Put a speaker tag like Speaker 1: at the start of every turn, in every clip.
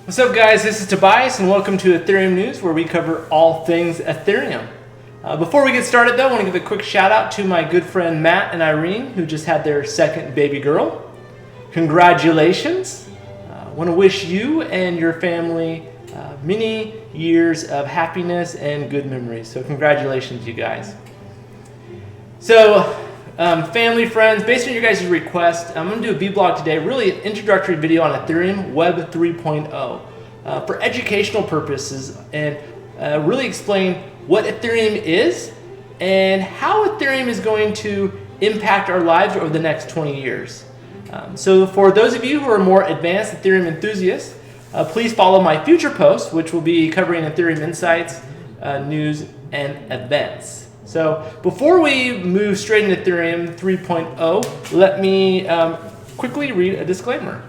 Speaker 1: What's up, guys? This is Tobias and welcome to Ethereum News, where we cover all things Ethereum. Before we get started though, I want to give a quick shout out to my good friend Matt and Irene, who just had their second baby girl. Congratulations. I want to wish you and your family many years of happiness and good memories. So congratulations, you guys. So family, friends, based on your guys' request, I'm going to do a vlog today, really an introductory video on Ethereum Web 3.0 for educational purposes, and really explain what Ethereum is and how Ethereum is going to impact our lives over the next 20 years. So for those of you who are more advanced Ethereum enthusiasts, please follow my future posts, which will be covering Ethereum insights, news, and events. So before we move straight into Ethereum 3.0, let me quickly read a disclaimer.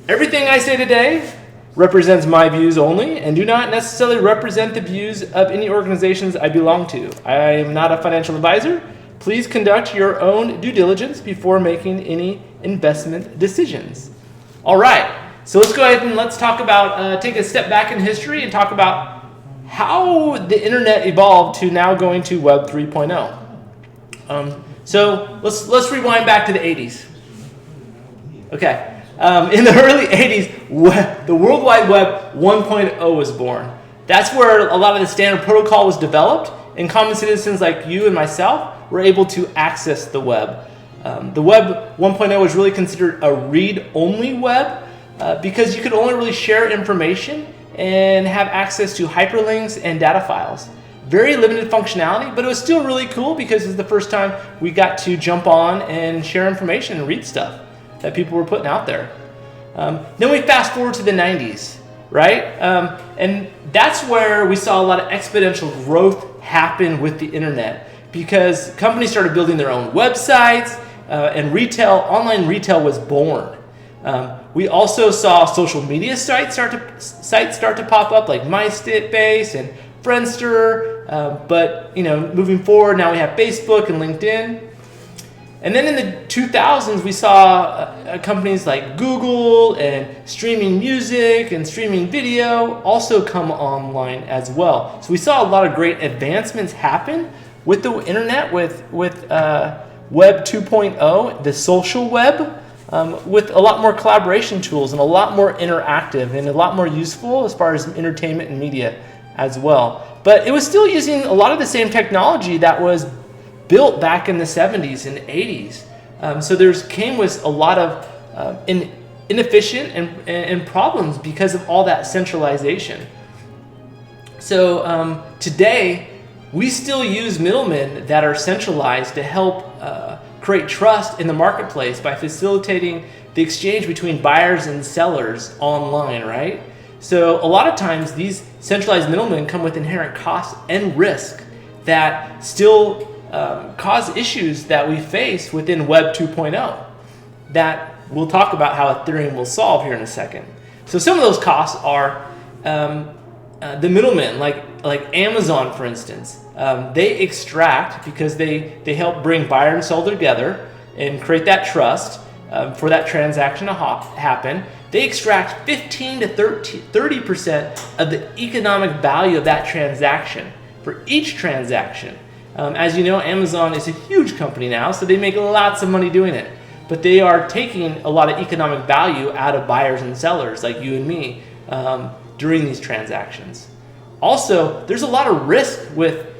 Speaker 1: Everything I say today represents my views only and do not necessarily represent the views of any organizations I belong to. I am not a financial advisor. Please conduct your own due diligence before making any investment decisions. All right, so let's go ahead and let's talk about, take a step back in history and talk about how the internet evolved to now going to Web 3.0. So let's rewind back to the 80s. Okay, in the early 80s, the World Wide Web 1.0 was born. That's where a lot of the standard protocol was developed, and common citizens like you and myself were able to access the web. The Web 1.0 was really considered a read-only web because you could only really share information and have access to hyperlinks and data files. Very limited functionality, but it was still really cool because it's the first time we got to jump on and share information and read stuff that people were putting out there. Then we fast forward to the 90s, right? And that's where we saw a lot of exponential growth happen with the internet because companies started building their own websites and online retail was born. We also saw social media sites start to pop up, like MySpace and Friendster. But moving forward, now we have Facebook and LinkedIn. And then in the 2000s, we saw companies like Google and streaming music and streaming video also come online as well. So we saw a lot of great advancements happen with the internet, with Web 2.0, the social web. With a lot more collaboration tools and a lot more interactive and a lot more useful as far as entertainment and media as well. But it was still using a lot of the same technology that was built back in the 70s and 80s. So came with a lot of inefficient and problems because of all that centralization. So today, we still use middlemen that are centralized to help create trust in the marketplace by facilitating the exchange between buyers and sellers online, right? So a lot of times these centralized middlemen come with inherent costs and risk that still cause issues that we face within Web 2.0 that we'll talk about how Ethereum will solve here in a second. So some of those costs are the middlemen, like Amazon, for instance. They extract, because they help bring buyer and seller together and create that trust for that transaction to happen. They extract 15 to 30% of the economic value of that transaction for each transaction. As you know, Amazon is a huge company now, so they make lots of money doing it. But they are taking a lot of economic value out of buyers and sellers like you and me during these transactions. Also, there's a lot of risk with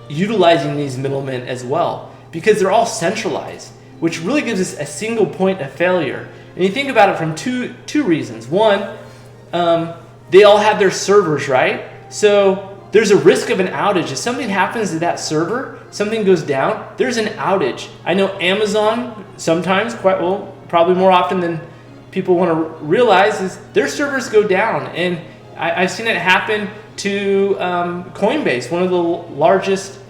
Speaker 1: utilizing these middlemen as well because they're all centralized, which really gives us a single point of failure. And you think about it from two reasons. One, they all have their servers, right? So there's a risk of an outage. If something happens to that server, something goes down, there's an outage. I know Amazon sometimes, probably more often than people want to realize, is their servers go down. And I've seen it happen to Coinbase, one of the largest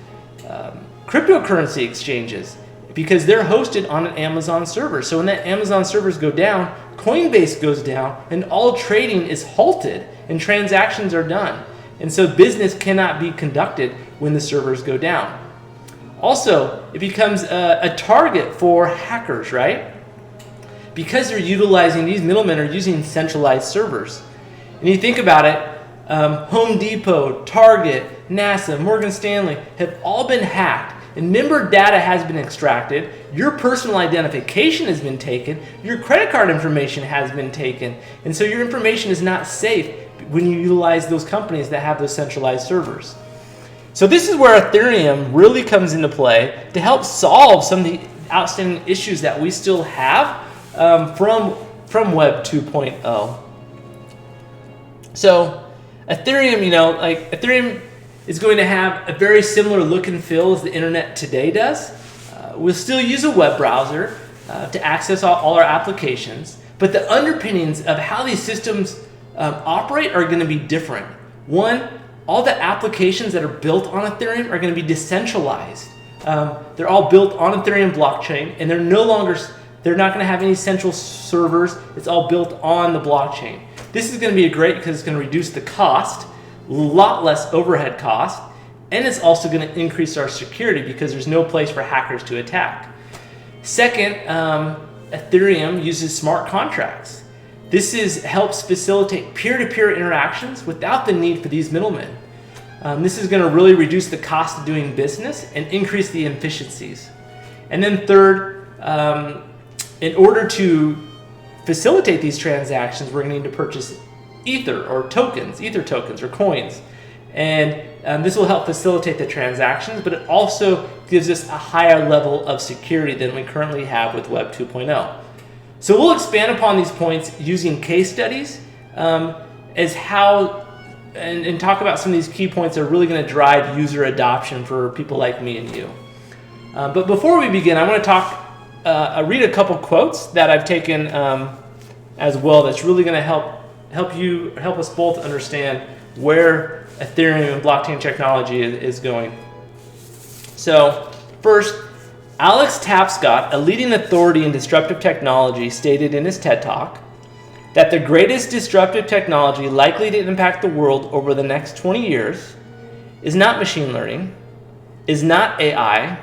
Speaker 1: cryptocurrency exchanges, because they're hosted on an Amazon server. So when that Amazon servers go down, Coinbase goes down, and all trading is halted and transactions are done. And so business cannot be conducted when the servers go down. Also, it becomes a target for hackers, right? because they're utilizing, these middlemen are using centralized servers. And you think about it, Home Depot, Target, NASA, Morgan Stanley have all been hacked, and member data has been extracted, your personal identification has been taken, your credit card information has been taken, and so your information is not safe when you utilize those companies that have those centralized servers. So this is where Ethereum really comes into play to help solve some of the outstanding issues that we still have from Web 2.0. So Ethereum, Ethereum is going to have a very similar look and feel as the internet today does. We'll still use a web browser to access all our applications, but the underpinnings of how these systems operate are going to be different. One, all the applications that are built on Ethereum are going to be decentralized. They're all built on Ethereum blockchain, and they're not going to have any central servers. It's all built on the blockchain. This is going to be great because it's going to reduce the cost, a lot less overhead cost, and it's also going to increase our security because there's no place for hackers to attack. Second, Ethereum uses smart contracts. This helps facilitate peer-to-peer interactions without the need for these middlemen. This is going to really reduce the cost of doing business and increase the efficiencies. And then third, in order to facilitate these transactions, we're going to need to purchase Ether tokens or coins. And this will help facilitate the transactions, but it also gives us a higher level of security than we currently have with Web 2.0. So we'll expand upon these points using case studies as how, and talk about some of these key points that are really going to drive user adoption for people like me and you. But before we begin, I want to read a couple quotes that I've taken as well that's really going to help us both understand where Ethereum and blockchain technology is going. So first, Alex Tapscott, a leading authority in disruptive technology, stated in his TED Talk that the greatest disruptive technology likely to impact the world over the next 20 years is not machine learning, is not AI,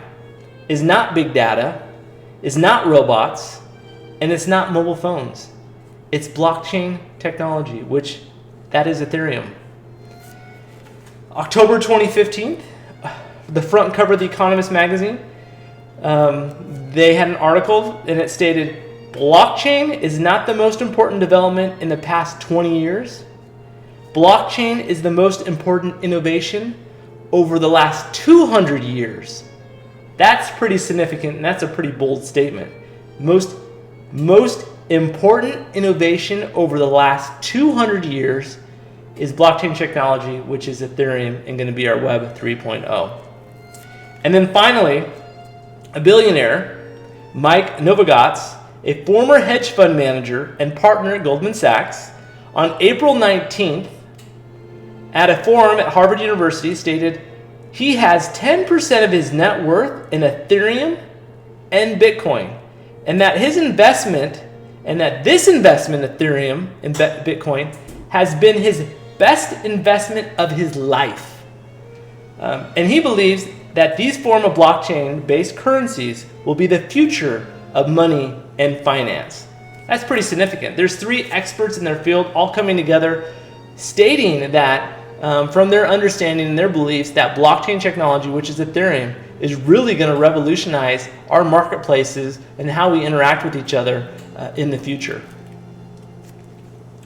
Speaker 1: is not big data, is not robots, and it's not mobile phones. It's blockchain technology, which that is Ethereum. October 2015, the front cover of The Economist magazine, they had an article and it stated, blockchain is not the most important development in the past 20 years. Blockchain is the most important innovation over the last 200 years. That's pretty significant, and that's a pretty bold statement. Most important innovation over the last 200 years is blockchain technology, which is Ethereum and going to be our Web 3.0. And then finally, a billionaire, Mike Novogratz, a former hedge fund manager and partner at Goldman Sachs, on April 19th at a forum at Harvard University stated he has 10% of his net worth in Ethereum and Bitcoin, and that this investment in Ethereum and Bitcoin has been his best investment of his life. And he believes that these form of blockchain-based currencies will be the future of money and finance. That's pretty significant. There's 3 experts in their field all coming together stating that from their understanding and their beliefs that blockchain technology, which is Ethereum, is really going to revolutionize our marketplaces and how we interact with each other in the future.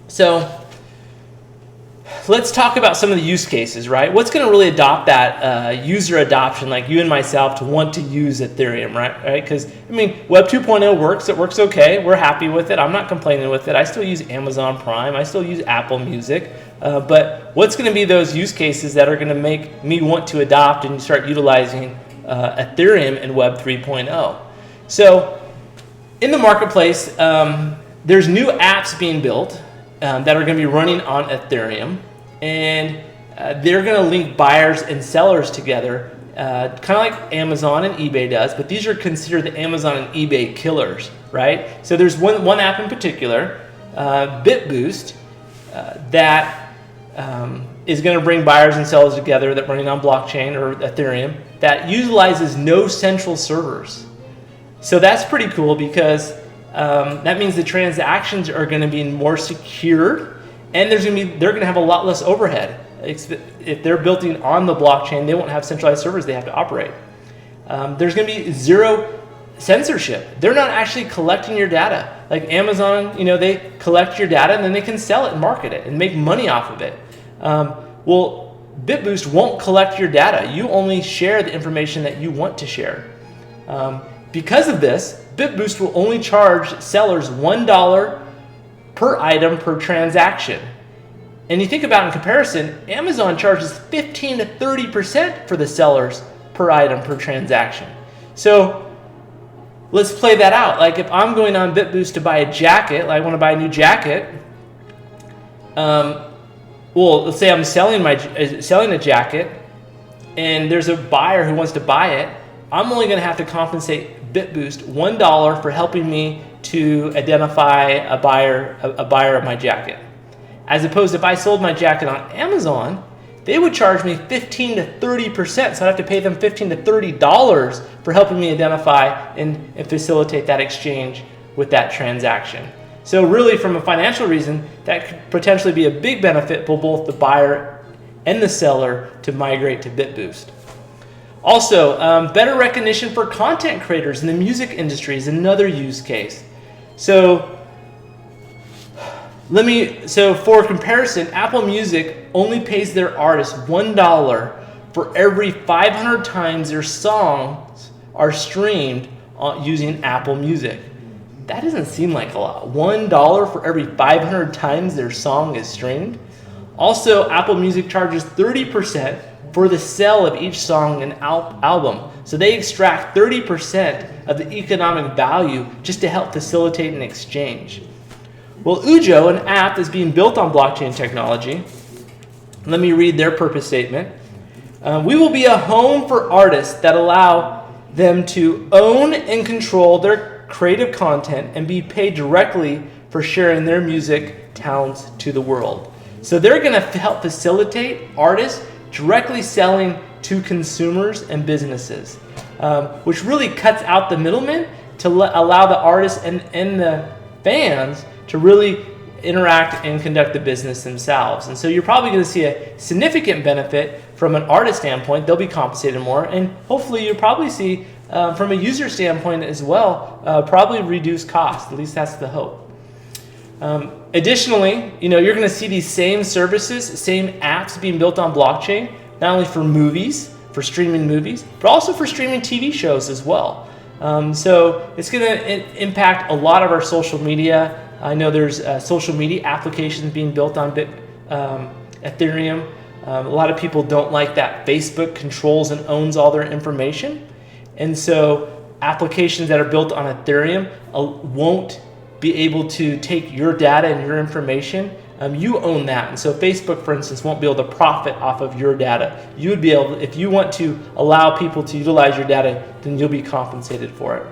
Speaker 1: So let's talk about some of the use cases, right? What's going to really adopt that user adoption, like you and myself, to want to use Ethereum, right? Because, Web 2.0 works. It works okay. We're happy with it. I'm not complaining with it. I still use Amazon Prime. I still use Apple Music. But what's going to be those use cases that are going to make me want to adopt and start utilizing Ethereum in Web 3.0? So in the marketplace, there's new apps being built that are going to be running on Ethereum, and they're going to link buyers and sellers together, kind of like Amazon and eBay does, but these are considered the Amazon and eBay killers, right? So there's one app in particular, BitBoost, that is going to bring buyers and sellers together that running on blockchain or Ethereum that utilizes no central servers. So that's pretty cool because That means the transactions are going to be more secured, and they're going to have a lot less overhead. If they're building on the blockchain, they won't have centralized servers they have to operate. There's going to be zero censorship. They're not actually collecting your data. Like Amazon, they collect your data and then they can sell it and market it and make money off of it. Well, BitBoost won't collect your data. You only share the information that you want to share. Because of this, BitBoost will only charge sellers $1 per item per transaction. And you think about in comparison, Amazon charges 15 to 30% for the sellers per item per transaction. So let's play that out. Like if I'm going on BitBoost to buy a jacket, like I want to buy a new jacket. Well, let's say I'm selling a jacket, and there's a buyer who wants to buy it. I'm only going to have to compensate BitBoost $1 for helping me to identify a buyer of my jacket. As opposed to if I sold my jacket on Amazon, they would charge me 15 to 30%. So I'd have to pay them $15 to $30 for helping me identify and facilitate that exchange with that transaction. So really, from a financial reason, that could potentially be a big benefit for both the buyer and the seller to migrate to BitBoost. Also, better recognition for content creators in the music industry is another use case. So for comparison, Apple Music only pays their artists $1 for every 500 times their songs are streamed using Apple Music. That doesn't seem like a lot. $1 for every 500 times their song is streamed. Also, Apple Music charges 30% for the sale of each song and album. So they extract 30% of the economic value just to help facilitate an exchange. Well, Ujo, an app that's being built on blockchain technology, let me read their purpose statement. We will be a home for artists that allow them to own and control their creative content and be paid directly for sharing their music talents to the world. So they're going to help facilitate artists directly selling to consumers and businesses, which really cuts out the middlemen to allow the artists and the fans to really interact and conduct the business themselves. And so you're probably going to see a significant benefit from an artist standpoint. They'll be compensated more, and hopefully you'll probably see from a user standpoint as well, probably reduce cost. At least that's the hope. Additionally, you're going to see these same services, same apps being built on blockchain, not only for movies, for streaming movies, but also for streaming TV shows as well. So it's going to impact a lot of our social media. I know there's social media applications being built on Ethereum. A lot of people don't like that Facebook controls and owns all their information. And so applications that are built on Ethereum won't be able to take your data and your information. You own that. And so Facebook, for instance, won't be able to profit off of your data. You would be able, if you want to allow people to utilize your data, then you'll be compensated for it.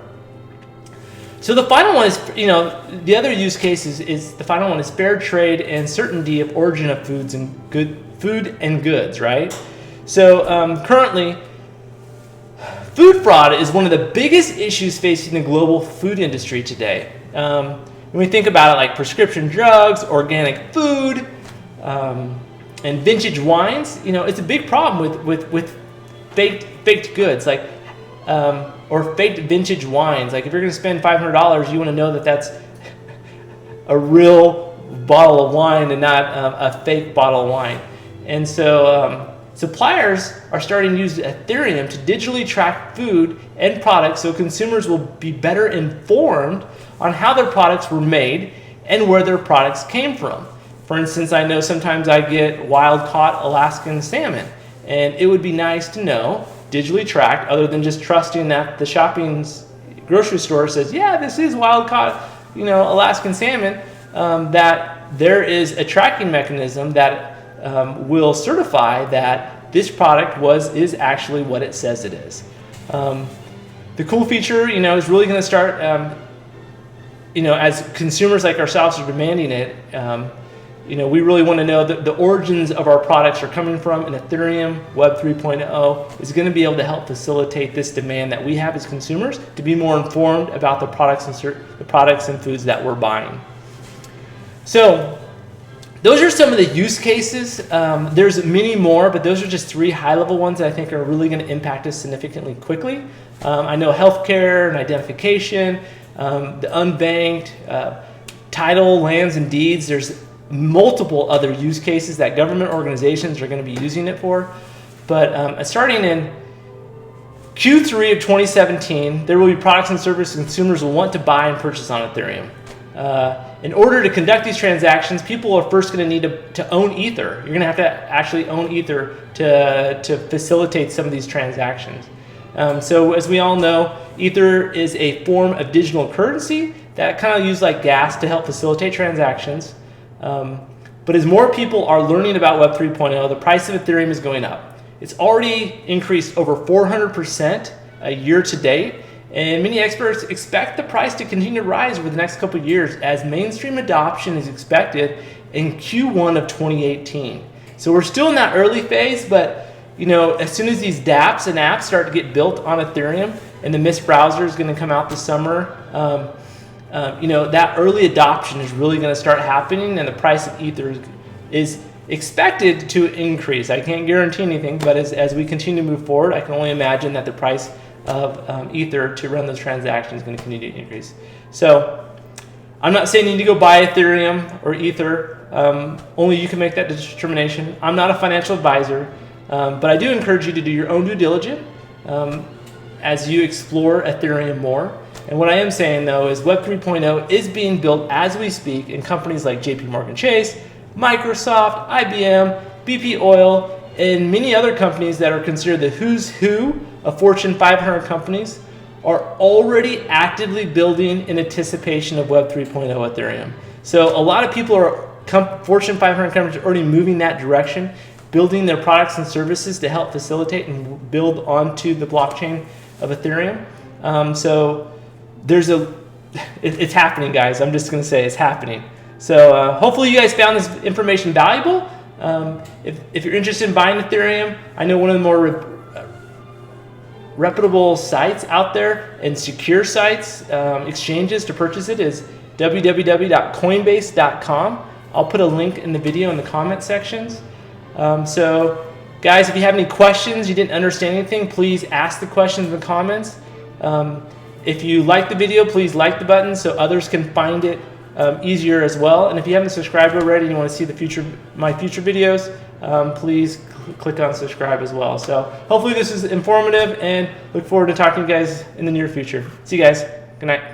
Speaker 1: So the final one is, the other use case is the final one is fair trade and certainty of origin of food and goods, right? So currently, food fraud is one of the biggest issues facing the global food industry today. When we think about it, like prescription drugs, organic food, and vintage wines, it's a big problem with faked goods, like or faked vintage wines. Like if you're going to spend $500, you want to know that that's a real bottle of wine and not a fake bottle of wine. And so suppliers are starting to use Ethereum to digitally track food and products so consumers will be better informed on how their products were made and where their products came from. For instance, I know sometimes I get wild-caught Alaskan salmon, and it would be nice to know, digitally tracked, other than just trusting that the grocery store says, yeah, this is wild-caught, Alaskan salmon, that there is a tracking mechanism that will certify that this product is actually what it says it is. The cool feature, is really going to start, as consumers like ourselves are demanding it, we really want to know that the origins of our products are coming from, and Ethereum Web 3.0 is going to be able to help facilitate this demand that we have as consumers to be more informed about the products and foods that we're buying. So those are some of the use cases. There's many more, but those are just 3 high-level ones that I think are really going to impact us significantly quickly. I know healthcare and identification, the unbanked, title, lands, and deeds. There's multiple other use cases that government organizations are going to be using it for. But starting in Q3 of 2017, there will be products and services consumers will want to buy and purchase on Ethereum. In order to conduct these transactions, people are first going to need to own Ether. You're going to have to actually own Ether to facilitate some of these transactions. So as we all know, Ether is a form of digital currency that kind of used like gas to help facilitate transactions. But as more people are learning about Web 3.0, the price of Ethereum is going up. It's already increased over 400% year to date. And many experts expect the price to continue to rise over the next couple of years as mainstream adoption is expected in Q1 of 2018. So we're still in that early phase, but as soon as these dApps and apps start to get built on Ethereum and the Mist browser is going to come out this summer, that early adoption is really going to start happening, and the price of Ether is expected to increase. I can't guarantee anything, but as we continue to move forward, I can only imagine that the price of Ether to run those transactions is going to continue to increase. So I'm not saying you need to go buy Ethereum or Ether. Only you can make that determination. I'm not a financial advisor, but I do encourage you to do your own due diligence as you explore Ethereum more. And what I am saying though is Web 3.0 is being built as we speak in companies like JP Chase, Microsoft, IBM, BP Oil, and many other companies that are considered the who's who of Fortune 500 companies are already actively building in anticipation of Web 3.0 Ethereum. So a lot of people Fortune 500 companies are already moving that direction, building their products and services to help facilitate and build onto the blockchain of Ethereum. So it's happening, guys. I'm just going to say it's happening. So hopefully you guys found this information valuable. If you're interested in buying Ethereum, I know one of the more reputable sites out there and secure sites, exchanges to purchase it is www.coinbase.com. I'll put a link in the video in the comment sections. So guys, if you have any questions, you didn't understand anything, please ask the questions in the comments. If you like the video, please like the button so others can find it easier as well. And if you haven't subscribed already and you want to see my future videos, please click on subscribe as well. So hopefully this is informative, and look forward to talking to you guys in the near future. See you guys. Good night.